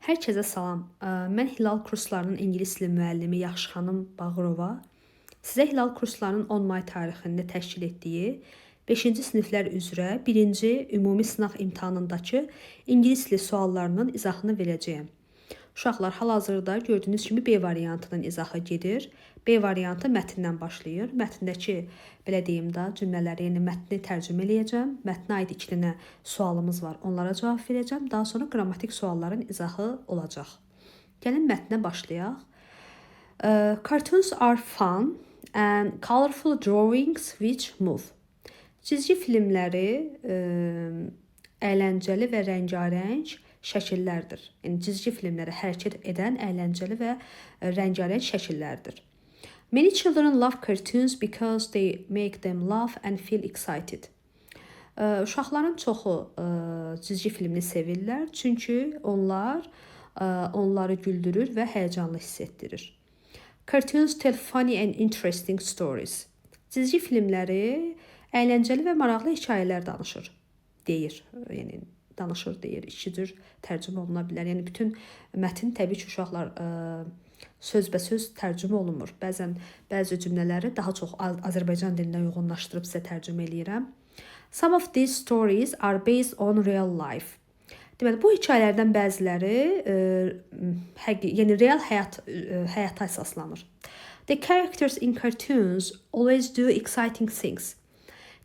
Hər kəsə salam. Mən Hilal kurslarının ingilis dili müəllimi Yaxşı xanım Bağırova. Sizə Hilal kurslarının 10 may tarixində təşkil etdiyi 5-ci siniflər üzrə 1-ci ümumi sınaq imtahanındakı ingilis dili suallarının izahını verəcəyəm. Uşaqlar, hal-hazırda gördüyünüz kimi B variantının izahı gedir. B variantı mətndən başlayır. Mətndəki, belə deyim də, cümlələri, yəni mətni tərcümə eləyəcəm. Mətnə aid 2 dənə sualımız var, onlara cavab verəcəm. Daha sonra qrammatik sualların izahı olacaq. Gəlin mətnə başlayaq. Cartoons are fun and colorful drawings which move. Çizgi filmləri əyləncəli və rəngarəng şəkillərdir. Yəni cizgi filmləri hərəkət edən əyləncəli və rəngarəng şəkillərdir. Many children love cartoons because they make them laugh and feel excited. Uşaqların çoxu cizgi filmini sevirlər, çünki onlar onları güldürür və həyəcanlı hiss etdirir. Cartoons tell funny and interesting stories. Cizgi filmləri əyləncəli və maraqlı hekayələr danışır, deyir. Yəni danışır deyir, iki cür tərcümə oluna bilər. Yəni bütün mətn təbii ki, uşaqlar sözbəsöz tərcümə olunmur. Bəzən bəzi cümlələri daha çox Azərbaycan dilinə uyğunlaşdırıb sizə tərcümə eləyirəm. Some of these stories are based on real life. Deməli, bu hekayələrdən bəziləri yəni real həyata əsaslanır. The characters in cartoons always do exciting things.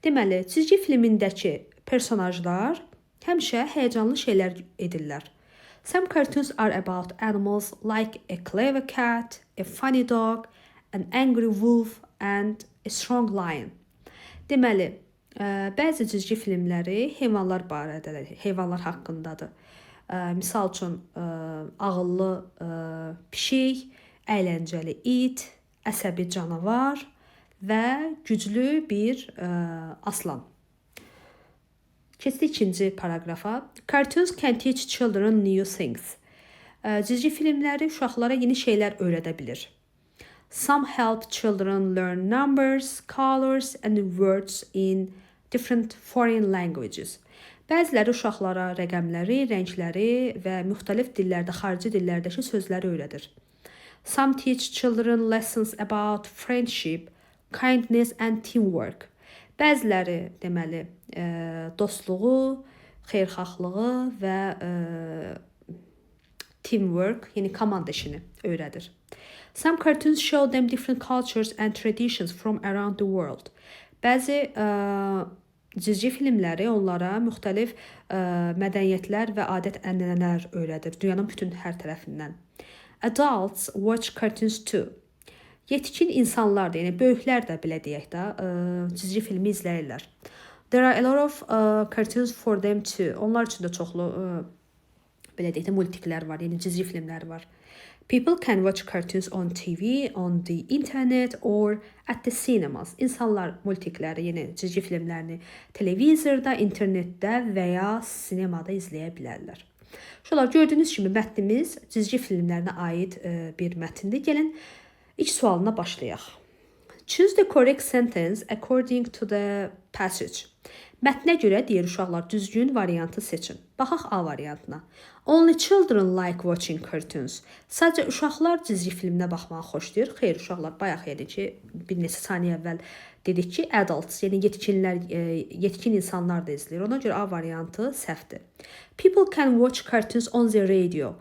Deməli, cizgi filmindəki personajlar həmişə həyəcanlı şeylər edirlər. Some cartoons are about animals like a clever cat, a funny dog, an angry wolf and a strong lion. Deməli, bəzi cizgi filmləri heyvanlar barədədir, heyvanlar haqqındadır. Misal üçün, ağıllı pişik, əyləncəli it, əsəbi canavar və güclü bir aslan. Keçdik ikinci paragrafa. Cartoons can teach children new things. Cizgi filmləri uşaqlara yeni şeylər öyrədə bilir. Some help children learn numbers, colors and words in different foreign languages. Bəziləri uşaqlara rəqəmləri, rəngləri və müxtəlif dillərdə, xarici dillərdəki sözləri öyrədir. Some teach children lessons about friendship, kindness and teamwork. Bəziləri, deməli, dostluğu, xeyirxahlığı və teamwork, yəni komanda işini öyrədir. Some cartoons show them different cultures and traditions from around the world. Bəzi cizgi filmləri onlara müxtəlif mədəniyyətlər və adət-ənənələr öyrədir, dünyanın bütün hər tərəfindən. Adults watch cartoons too. Yetkin insanlar da, yəni böyüklər də belə deyək də, cizgi filmi izləyirlər. There are a lot of cartoons for them too. Onlar üçün də çoxlu belə deyək də multiklər var, yəni cizgi filmlər var. People can watch cartoons on TV, on the internet or at the cinemas. İnsanlar multikləri, yəni cizgi filmlərini televizorda, internetdə və ya sinemada izləyə bilərlər. Şunlar, gördüyünüz kimi mətnimiz cizgi filmlərinə aid bir mətindir. Gəlin İlk sualına başlayaq. Choose the correct sentence according to the passage. Mətnə görə deyir uşaqlar düzgün variantı seçin. Baxaq A variantına. Only children like watching cartoons. Sadəcə uşaqlar cizgi filminə baxmağı xoşlayır. Xeyr, uşaqlar bayaq yedik ki, bir neçə saniyə əvvəl dedik ki, adults, yəni yetkin insanlar da izləyir. Ona görə A variantı səhvdir. People can watch cartoons on the radio.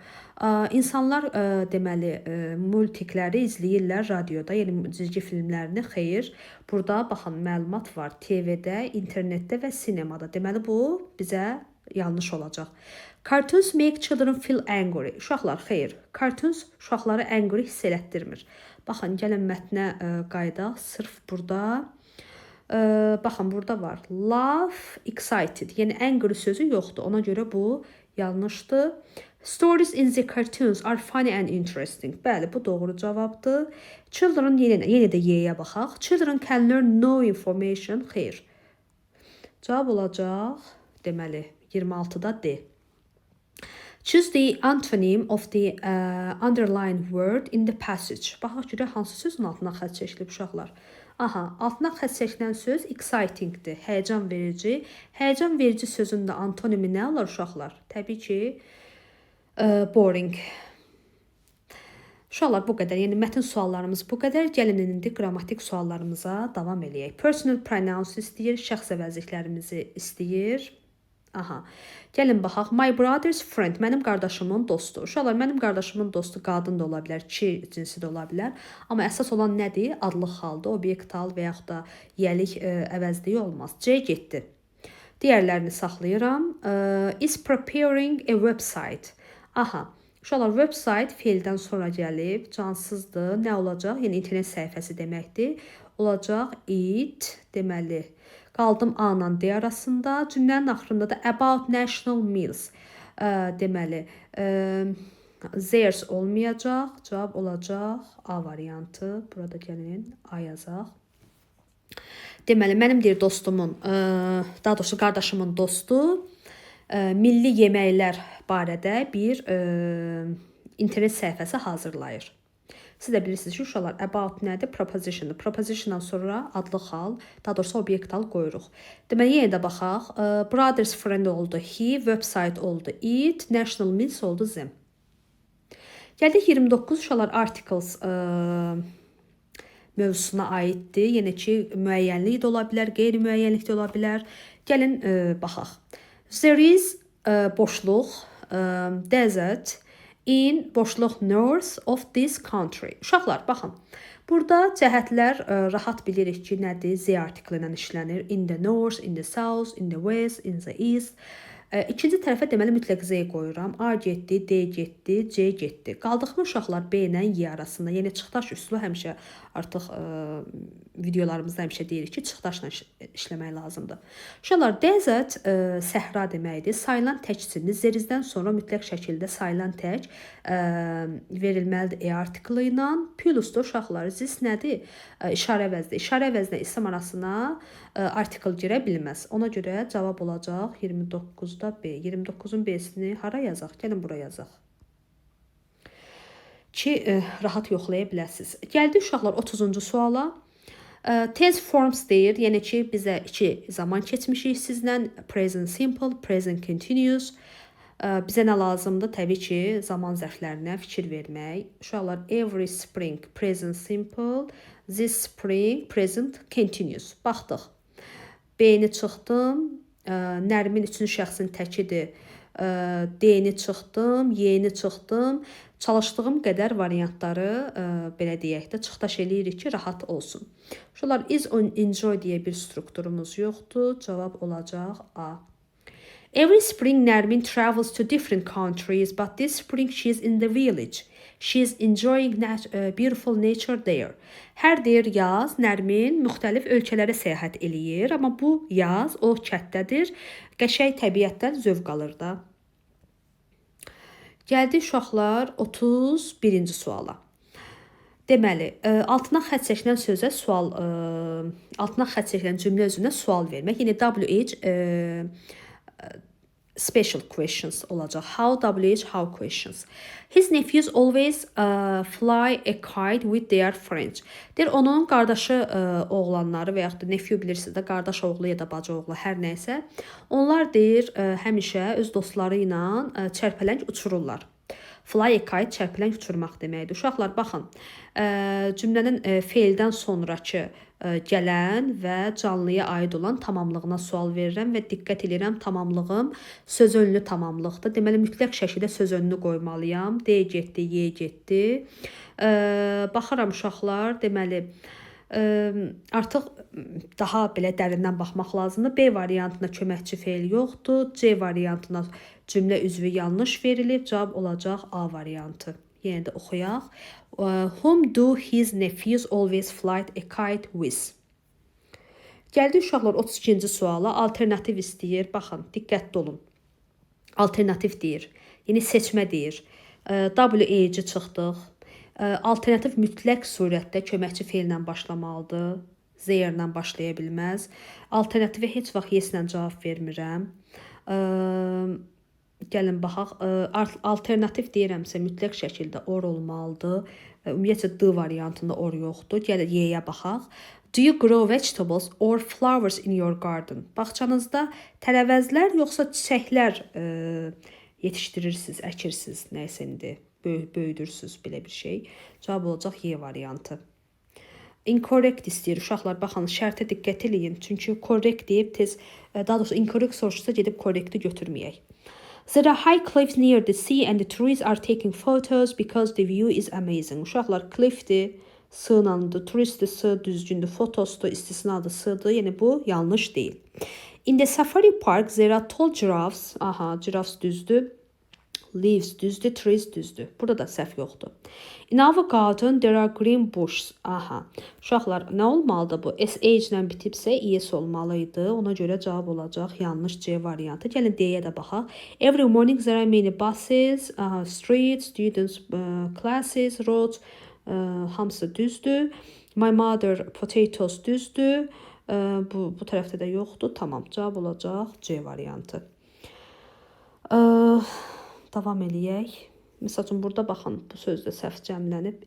İnsanlar deməli multikləri izləyirlər radioda, yəni cizgi filmlərini. Xeyr, burada baxın məlumat var. TV-də, internetdə və sinemada. Deməli bu bizə yanlış olacaq. Cartoons make children feel angry. Uşaqlar, xeyr. Cartoons uşaqları angry hiss elətdirmir. Baxın, gəlin mətnə qaydaq. Sırf burada baxın, burada var. Love, excited. Yəni angry sözü yoxdur. Ona görə bu yanlışdır. Stories in the cartoons are funny and interesting. Bəli, bu doğru cavabdır. Children, yenə də Y-yə baxaq. Children can learn no information. Xeyr. Cavab olacaq, deməli, 26-da D. Choose the antonym of the underlined word in the passage. Baxaq görə hansı sözün altına xətt çəkilib uşaqlar. Aha, altına xətt çəkilən söz excitingdir, həyəcan verici. Həyəcan verici sözün də antonimi nə olar uşaqlar? Təbii ki, Boring. Uşaqlar bu qədər. Yəni mətn suallarımız bu qədər. Gəlin indi qrammatik suallarımıza davam eləyək. Personal pronouns istəyir, şəxs əvəzliklərimizi istəyir. Aha. Gəlin baxaq. My brother's friend, mənim qardaşımın dostu. Uşaqlar, mənim qardaşımın dostu qadın da ola bilər, kişi cinsi də ola bilər. Amma əsas olan nədir? Adlıq halda, obyektal və yaxud da yəlik əvəzliyi olmaz. C getdi. Digərlərini saxlayıram. Is preparing a website. Aha. Uşaqlar, website feildən sonra gəlib, cansızdır. Nə olacaq? Yəni internet səhifəsi deməkdir. Olacaq it, deməli. Qaldım A-la D arasında. Cümlənin axırında da about national meals. Deməli, theirs olmayacaq. Cavab olacaq A variantı. Burada gəlin A yazaq. Deməli, mənim deyir dostumun, daha doğrusu qardaşımın dostu milli yeməklər barədə bir internet səhifəsi hazırlayır. Siz də bilirsiniz ki, uşaqlar, about nədir? Proposition'dır. Proposition'dan sonra adlıq hal, daha doğrusu obyektal qoyuruq. Deməli, yenə də baxaq. Brother's friend oldu he, website oldu it, national meals oldu them. Gəldik 29 uşaqlar articles mövzusuna aiddir. Yenə ki, müəyyənlik də ola bilər, qeyri-müəyyənlik də ola bilər. Gəlin baxaq. There is boşluq, desert in boşluq north of this country. Uşaqlar, baxın. Burada cəhətlər rahat bilirik ki, nədir? Z artikli ilə işlənir. In the north, in the south, in the west, in the east. İkinci tərəfə deməli mütləq Z qoyuram. A getdi, D getdi, C getdi. Qaldıq mı uşaqlar B ilə Y arasında? Yəni çıxdaş üsulu həmişə artıq videolarımızda həmişə deyirik ki, çıxdaşla işləmək lazımdır. Uşaqlar, desert səhra deməkdir. Sayılan tək içində zerizdən sonra mütləq şəkildə sayılan tək verilməlidir E artikli ilə. Plusda uşaqlar, this nədir? İşarə əvəzli. İşarə əvəzlə ism arasına artikl girə bilməz. Ona görə cavab olacaq 29-da B. 29-un B-sini hara yazaq? Gəlin bura yazaq. Ki, rahat yoxlaya biləsiniz. Gəldi uşaqlar 30-cu suala. Tense forms deyir. Yəni ki, bizə iki zaman keçmişik sizlə. Present simple, present continuous. Bizə nə lazımdır? Təbii ki, zaman zərflərinə fikir vermək. Uşaqlar, every spring, present simple. This spring, present continuous. Baxdıq. B-ni çıxdım. Nərmin üçün şəxsin təkidir. D-ni çıxdım. Y-ni çıxdım. Çalışdığım qədər variantları belə deyək də çıxdaş eləyirik ki, rahat olsun. Uşaqlar, is enjoy deyə bir strukturumuz yoxdur. Cavab olacaq A. Every spring Nərmin travels to different countries, but this spring she is in the village. She is enjoying beautiful nature there. Hər deyir yaz, Nərmin müxtəlif ölkələrə səyahət eləyir, amma bu yaz o kətdədir, qəşəng təbiətdən zövq alır da. Gəldi uşaqlar 31-ci suala. Deməli, altına xətt çəkilən sözə sual, altına xətt çəkilən cümlə özünə sual vermək. Yəni WH special questions olacaq. How, WH, how questions. His nephews always fly a kite with their friends. Deyir, onun qardaşı oğlanları və yaxud da nephew bilirsiniz də, qardaş oğlu ya da bacı oğlu, hər nəysə. Onlar deyir, həmişə öz dostları ilə çərpələng uçururlar. Fly a kite, çərpələng uçurmaq deməkdir. Uşaqlar, baxın, cümlənin feildən sonrakı gələn və canlıya aid olan tamamlığına sual verirəm və diqqət edirəm, tamamlığım söz önlü tamamlıqdır. Deməli, mütləq şəkildə söz önlü qoymalıyam. D getdi, Y getdi. Baxıram uşaqlar, deməli, artıq daha belə dərindən baxmaq lazımdır. B variantına köməkçi feil yoxdur. C variantına cümlə üzvü yanlış verilib. Cavab olacaq A variantı. Yenə də oxuyaq. Whom do his nephews always fly a kite with? Gəldi uşaqlar 32-ci suala. Alternativ istəyir. Baxın, diqqətli olun. Alternativ deyir. Yəni seçmə deyir. WH-ci çıxdıq. Alternativ mütləq surətdə köməkçi feillə başlamalıdır. Zeyirlə başlaya bilməz. Alternativə heç vaxt yes-lə cavab vermirəm. Gəlin baxaq. Alternativ deyirəmsə mütləq şəkildə or olmalıdır. Ümumiyyətlə D variantında or yoxdur. Gəlin Y-yə baxaq. Do you grow vegetables or flowers in your garden? Bağçanızda tərəvəzlər yoxsa çiçəklər yetişdirirsiniz, əkirsiniz, nəsə indi böyüdürsünüz belə bir şey. Cavab olacaq Y variantı. Incorrect istəyir uşaqlar. Baxın, şərtə diqqət eləyin. Çünki correct deyib tez, daha doğrusu incorrect soruşsa gedib correct'i götürməyək. There are high cliffs near the sea and the trees are taking photos because the view is amazing. Uşaqlar, cliff'dir, sığınandır, turistdir, sığ, düzgündür, fotosdur, istisnadır, sığdır. Yəni bu yanlış deyil. In the safari park there are tall giraffes. Aha, giraffes düzdür. Leaves düzdür, trees düzdür. Burada da səhv yoxdur. In our garden there are green bushes. Aha. Uşaqlar, nə olmalıdır bu? SH ilə bitibsə ES olmalıydı. Ona görə cavab olacaq yanlış C variantı. Gəlin D-yə də baxaq. Every morning there are many buses, streets, students, classes, roads. Hamısı düzdür. My mother potatoes düzdür. Bu tərəfdə də yoxdur. Tamam, cavab olacaq C variantı. Davam eləyək. Məsəl üçün, burada baxın, bu sözdə səhv cəmlənib.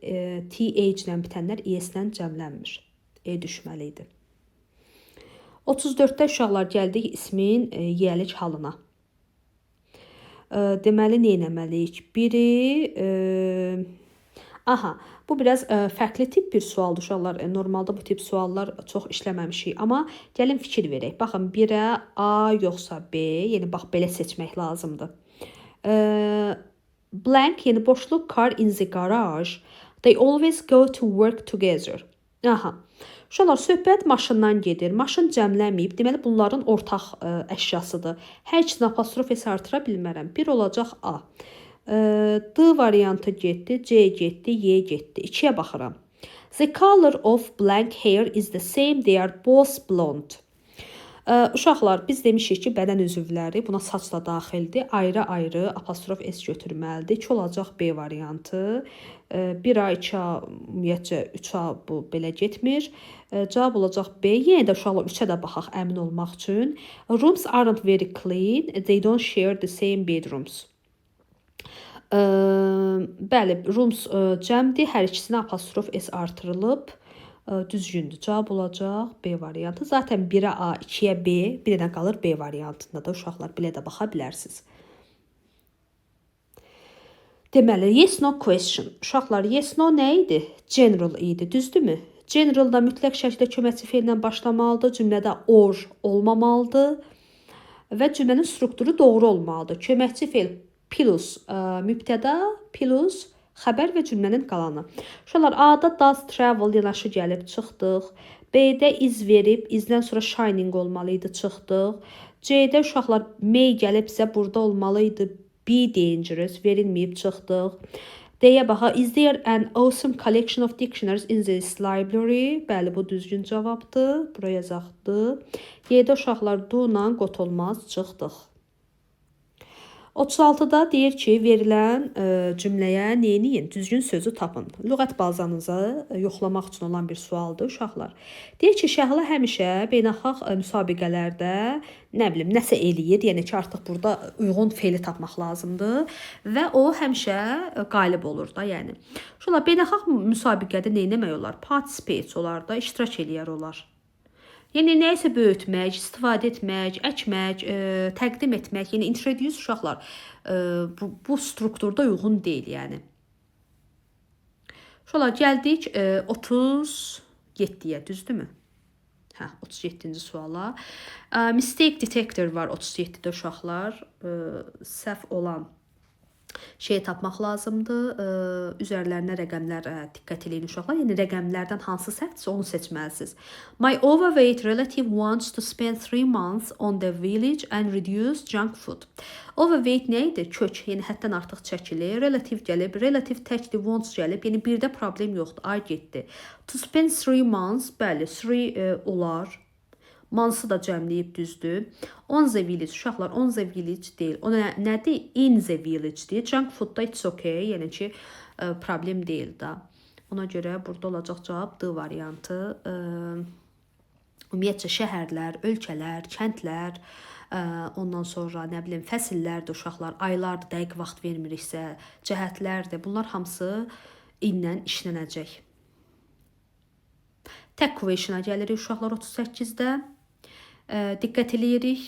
TH ilə bitənlər ES ilə cəmlənmir. E düşməli idi. 34-də uşaqlar gəldik ismin yelik halına. Deməli, nə etməliyik? Biri... Aha, bu biraz fərqli tip bir sualdır uşaqlar. Normalda bu tip suallar çox işləməmişik. Amma gəlin fikir verək. Baxın, birə A yoxsa B. Yəni, bax, belə seçmək lazımdır. Blank, yəni boşluq, car in the garage. They always go to work together. Aha. Uşaqlar, söhbət maşından gedir. Maşın cəmlənməyib. Deməli, bunların ortaq əşyasıdır. Hər ikisini apostrof S artıra bilmərəm. Bir olacaq A. D variantı getdi, C getdi, Y getdi. 2-yə baxıram. The color of blank hair is the same. They are both blonde. Uşaqlar, biz demişik ki, bədən üzvləri, buna saç da daxildir. Ayrı-ayrı apostrof S götürməlidir. 2 olacaq B variantı. 1A, 2A, ümumiyyətcə 3A bu belə getmir. Cavab olacaq B. Yenə də uşaqlar 3-ə də baxaq əmin olmaq üçün. Rooms aren't very clean. They don't share the same bedrooms. Bəli, rooms cəmdir. Hər ikisinə apostrof S artırılıb. Düzgündür. Cavab olacaq B variantı. Zaten 1-ə A, 2-yə B, bir dənə qalır B variantında da uşaqlar belə də baxa bilərsiniz. Deməli, yes no question. Uşaqlar, yes no nə idi? General idi, düzdürmü? Generalda mütləq şəkildə köməkçi feillə başlamalıdır. Cümlədə or olmamalıdır və cümlənin strukturu doğru olmalıdır. Köməkçi feil plus mübtəda plus xəbər və cümlənin qalanı. Uşaqlar, A-da does travel yanaşı gəlib, çıxdıq. B-də iz verib, izdən sonra shining olmalıydı, çıxdıq. C-də uşaqlar, may gəlibsə, burada olmalıydı, be dangerous, verilməyib, çıxdıq. D-yə baxa, is there an awesome collection of dictionaries in this library? Bəli, bu düzgün cavabdır, buraya yazaqdır. Y-də uşaqlar, do-la qot olmaz, çıxdıq. 36-da deyir ki, verilən cümləyə neyiniyin? Düzgün sözü tapın. Lüğət bazanızı yoxlamaq üçün olan bir sualdır, uşaqlar. Deyir ki, Şəhla həmişə beynəlxalq müsabiqələrdə nəsə eləyir, yəni ki, artıq burada uyğun feili tapmaq lazımdır və o həmişə qalib olur da, yəni. Uşaqlar, beynəlxalq müsabiqədə nə etmək olar? Participate olar da, iştirak eləyər olar. Yəni, nəyisə böyütmək, istifadə etmək, əkmək, təqdim etmək, yəni introduce uşaqlar bu strukturda uyğun deyil, yəni. Uşaqlar, gəldik 37-yə, düzdürmü? 37-ci suala. Mistake detector var 37-də uşaqlar. Səhv olan şeyi tapmaq lazımdır. Üzərlərinə rəqəmlər diqqət eləyin uşaqlar. Yəni rəqəmlərdən hansı səhvdirsə onu seçməlisiniz. My overweight relative wants to spend 3 months on the village and reduce junk food. Overweight nə idi? Kök, yəni həddən artıq çəkilir. Relative gəlib, relative təkdir, wants gəlib. Yəni birdə problem yoxdur, ay getdi. To spend 3 months, bəli, 3 olar. Mansı da cəmləyib düzdür. On the village, uşaqlar, on the village deyil. O nədir? In the village deyil. Junk food da it's okay, yəni ki, problem deyil da. Ona görə burada olacaq cavab D variantı. Ümumiyyətcə, şəhərlər, ölkələr, kəndlər, ondan sonra, nə bilim, fəsillərdir uşaqlar, aylardır, dəqiq vaxt vermiriksə, cəhətlərdir. Bunlar hamısı inlə işlənəcək. Tək question'a gəlirik uşaqlar 38-də. Diqqət eləyirik.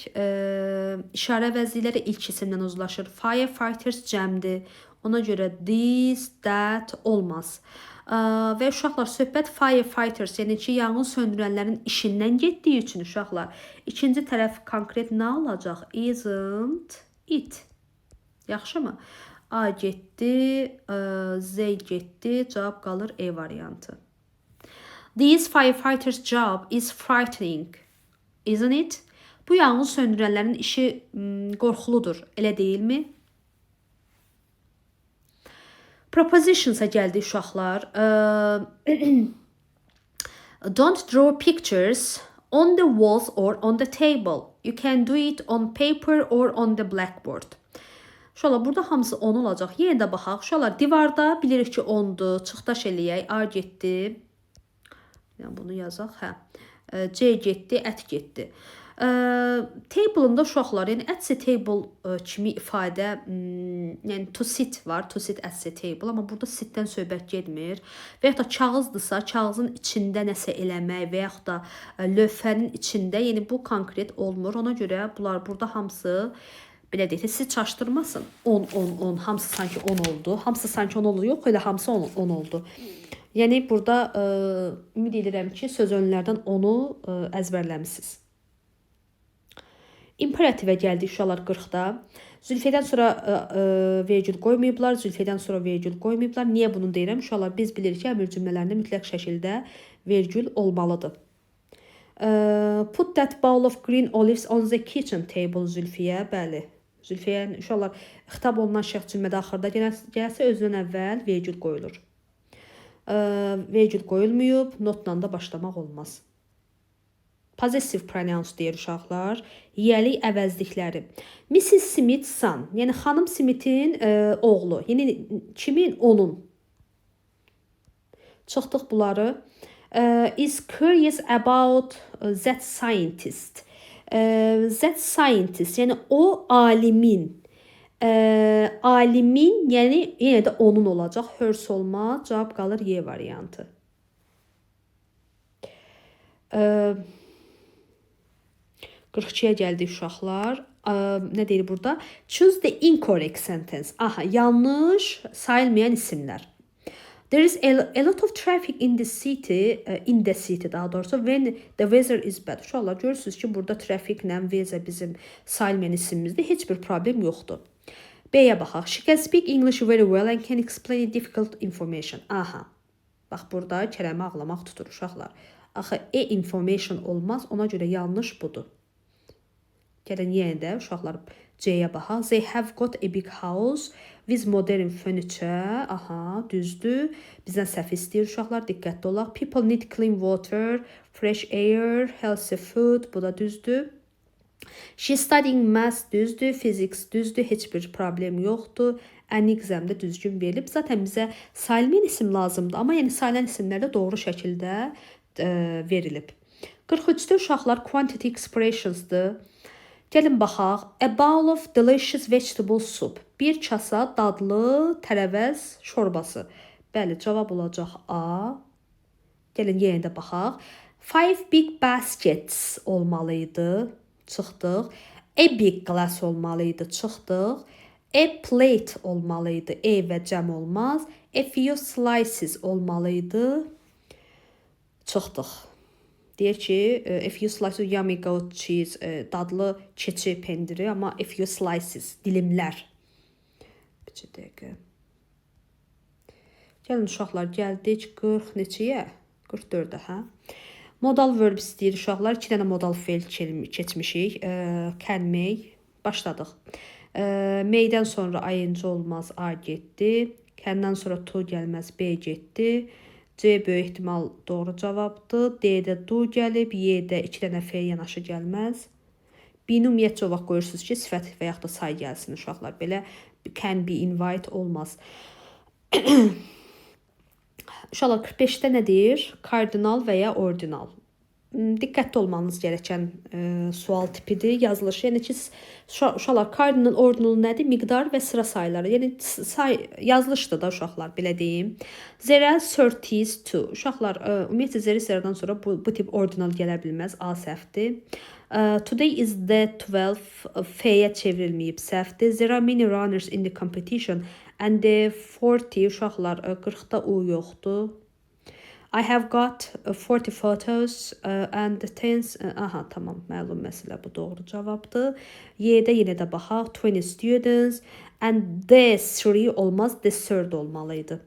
İşarə vəzirləri ilk isimdən uzlaşır. Firefighters cəmdir. Ona görə this, that olmaz. Və uşaqlar, söhbət firefighters, yəni ki, yanğın söndürənlərin işindən getdiyi üçün uşaqlar, ikinci tərəf konkret nə olacaq? Isn't it? Yaxşımı? A getdi, Z getdi, cavab qalır E variantı. These firefighters' job is frightening, isn't it? Bu yanğın söndürənlərin işi qorxuludur, elə deyilmi? Propositionsa gəldi uşaqlar. Don't draw pictures on the walls or on the table. You can do it on paper or on the blackboard. Uşaqlar, burada hamısı 10 olacaq. Yenə də baxaq. Uşaqlar, divarda bilirik ki 10'dur. Çıxdaş eləyək. A getdi. Yəni bunu yazaq. Hə. C getdi, ət getdi. Table-ında uşaqlar, yəni at the table kimi ifadə, yəni to sit var, to sit at the table, amma burada sit-dən söhbət getmir. Və yaxud da kağızdırsa, kağızın içində nəsə eləmək və yaxud da lövhənin içində, yəni bu konkret olmur. Ona görə bunlar burada hamısı belə deyək də sizi çaşdırmasın. 10, 10, 10, hamısı sanki 10 oldu. Hamısı sanki 10 oldu, yox, elə hamısı 10 oldu. Yəni burada ümid edirəm ki, söz önlərdən 10'u əzbərləmisiniz. İmperativə gəldi uşaqlar 40-da. Zülfiyədən sonra vergül qoymayıblar, zülfiyədən sonra vergül qoymayıblar. Niyə bunu deyirəm? Uşaqlar, biz bilirik ki, əmr cümlələrində mütləq şəkildə vergül olmalıdır. Put that bowl of green olives on the kitchen table, Zülfiyə. Bəli. Zülfiyə, uşaqlar, xitab olunan şəxs cümlədə axırda gəlsə özündən əvvəl vergül qoyulur. Vergül qoyulmayıb, notla da başlamaq olmaz. Possessive pronouns deyir uşaqlar. Yiyəlik əvəzlikləri. Mrs. Smith son. Yəni xanım Smith'in oğlu. Yəni kimin? Onun. Çıxdıq bunları. Is curious about that scientist. That scientist. Yəni o alimin. Alimin, yəni yenə də onun olacaq. Hers olmaz. Cavab qalır Y variantı. 42-yə gəldik uşaqlar. Nə deyir burada? Choose the incorrect sentence. Aha, yanlış sayılmayan isimlər. There is a lot of traffic in the city, daha doğrusu when the weather is bad. Uşaqlar, görürsünüz ki, burada trafiklə weather bizim sayılmayan isimimizdə heç bir problem yoxdur. B-yə baxaq. She can speak English very well and can explain difficult information. Aha. Bax, burada kələmə ağlamaq tutur uşaqlar. Axı, information olmaz, ona görə yanlış budur. Gəlin yenə də uşaqlar C-yə baxaq. They have got a big house with modern furniture. Aha, düzdür. Bizdən səhv istəyir uşaqlar, diqqətli olaq. People need clean water, fresh air, healthy food. Bu da düzdür. She's studying math, düzdür. Physics, düzdür. Heç bir problem yoxdur. An-exam də düzgün verilib. Zaten bizə sayılmayan isim lazımdır. Amma yəni sayılan isimlər də doğru şəkildə verilib. 43-də uşaqlar quantity expressions'dır. Gəlin baxaq. A bowl of delicious vegetable soup. Bir kasa dadlı tərəvəz şorbası. Bəli, cavab olacaq A. Gəlin yenə də baxaq. 5 big baskets olmalıydı. Çıxdıq. A big glass olmalıydı. Çıxdıq. A plate olmalıydı. E və cəm olmaz. A few slices olmalıydı. Çıxdıq. Deyir ki, a few slices yummy goat cheese, dadlı keçi pendiri, amma a few slices, dilimlər. Bir dəqiqə. Gəlin uşaqlar, gəldik 40 neçəyə? 44-də, hə? Modal verb istəyir uşaqlar. 2 dənə modal fe'l keçmişik. Can make. Başladıq. May'dən sonra ing olmaz, A getdi. Can'dan sonra to gəlməz, B getdi. C böyük ehtimal doğru cavabdır. D-də do gəlib. Y-də 2 dənə fe'l yanaşı gəlməz. B-ni ümumiyyətcə o vaxt qoyursunuz ki, sifət və yaxud da say gəlsin uşaqlar. Belə can be invite olmaz. Uşaqlar 45-də nə deyir? Kardinal və ya ordinal. Diqqətli olmanız gerəkən sual tipidir, yazılışı. Yəni ki, uşaqlar, kardinal, ordinal nədir? Miqdar və sıra sayları. Yəni, yazılışdır da uşaqlar, belə deyim. There are 32. Uşaqlar, ümumiyyətlə, zeri sıradan sonra bu tip ordinal gələ bilməz. A səhvdir. Today is the 12 F-yə çevrilməyib, səhvdir. There are many runners in the competition and the 40 uşaqlar 40-da U yoxdur. I have got 40 photos and the 10 aha tamam, məlum məsələ, bu doğru cavabdır. Y-də yenə də baxaq. 20 students and the 3 olmaz, the third olmalıydı.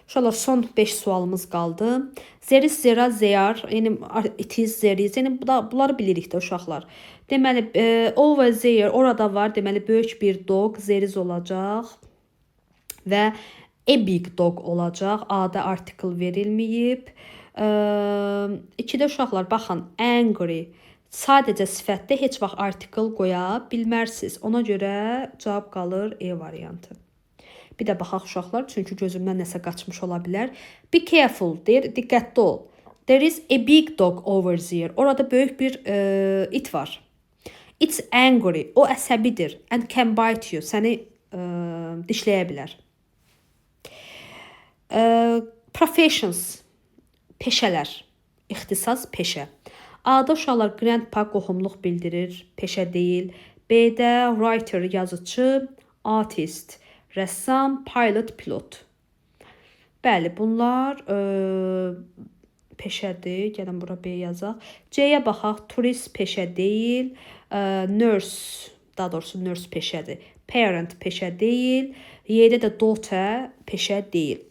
Uşaqlar, son 5 sualımız qaldı. There is, there are, they are, yəni it is, there is, yəni bunları bilirik də uşaqlar. Deməli, over there, orada var, deməli böyük bir dog, there is olacaq və a big dog olacaq. A-da article verilməyib. 2-də uşaqlar, baxın, angry. Sadəcə sifətdə heç vaxt article qoya bilmərsiniz. Ona görə cavab qalır E variantı. Bir də baxaq uşaqlar, çünki gözümdən nəsə qaçmış ola bilər. Be careful, deyir, diqqətli ol. There is a big dog over there. Orada böyük bir it var. It's angry. O əsəbidir. And can bite you. Səni dişləyə bilər. Professions, peşələr, ixtisas, peşə. A-da uşaqlar grandpa qohumluq bildirir, peşə deyil. B-də writer, yazıcı, artist, rəssam, pilot, pilot. Bəli, bunlar peşədir. Gəlin bura B yazaq. C-yə baxaq, turist peşə deyil. Nurse, daha doğrusu nurse peşədir. Parent peşə deyil. Y-də də daughter peşə deyil.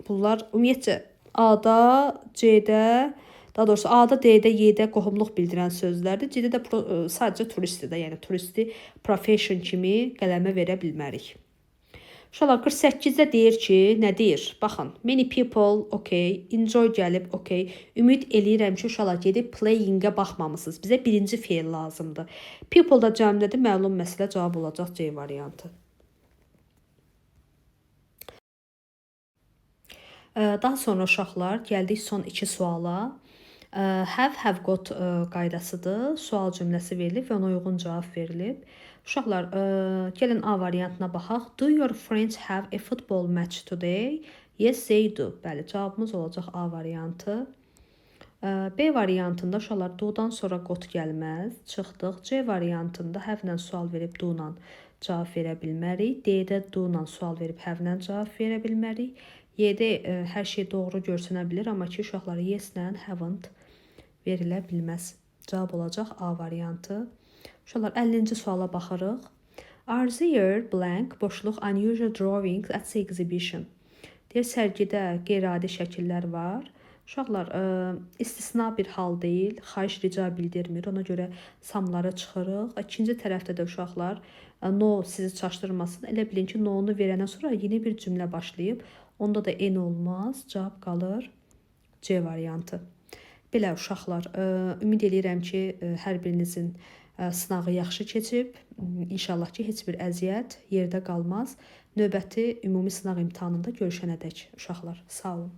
Bunlar ümumiyyətcə A-da, C-də, daha doğrusu A-da, D-də, Y-də qohumluq bildirən sözlərdir. C-də də sadəcə turistdir də, yəni turisti profession kimi qələmə verə bilmərik. Uşaqlar, 48-də deyir ki, nə deyir? Baxın, many people, okay, enjoy gəlib, okay. Ümid eləyirəm ki, uşaqlar gedib playing-ə baxmamısınız. Bizə birinci feil lazımdır. People-da cəmdədir, məlum məsələ, cavab olacaq C variantı. Daha sonra uşaqlar, gəldik son 2 suala. Have got qaydasıdır. Sual cümləsi verilib və ona uyğun cavab verilib. Uşaqlar, gəlin A variantına baxaq. Do your friends have a football match today? Yes, they do. Bəli, cavabımız olacaq A variantı. B variantında uşaqlar, do-dan sonra got gəlməz. Çıxdıq. C variantında have-lə sual verib do-la cavab verə bilmərik. D-də do-la sual verib have-lə cavab verə bilmərik. Y-də hər şey doğru görsənə bilir, amma ki, uşaqlar yes-lə haven't verilə bilməz. Cavab olacaq A variantı. Uşaqlar, 50-ci suala baxırıq. Are there blank, boşluq, unusual drawings at the exhibition? Deyir, sərgidə qeyri-adi şəkillər var. Uşaqlar, istisna bir hal deyil, xahiş rica bildirmir. Ona görə samları çıxırıq. İkinci tərəfdə də uşaqlar, no sizi çaşdırmasın. Elə bilin ki, no-nu verəndən sonra yeni bir cümlə başlayıb. Onda da N olmaz. Cavab qalır C variantı. Belə uşaqlar, ümid edirəm ki, hər birinizin sınağı yaxşı keçib. İnşallah ki, heç bir əziyyət yerdə qalmaz. Növbəti ümumi sınaq imtahanında görüşənədək uşaqlar. Sağ olun.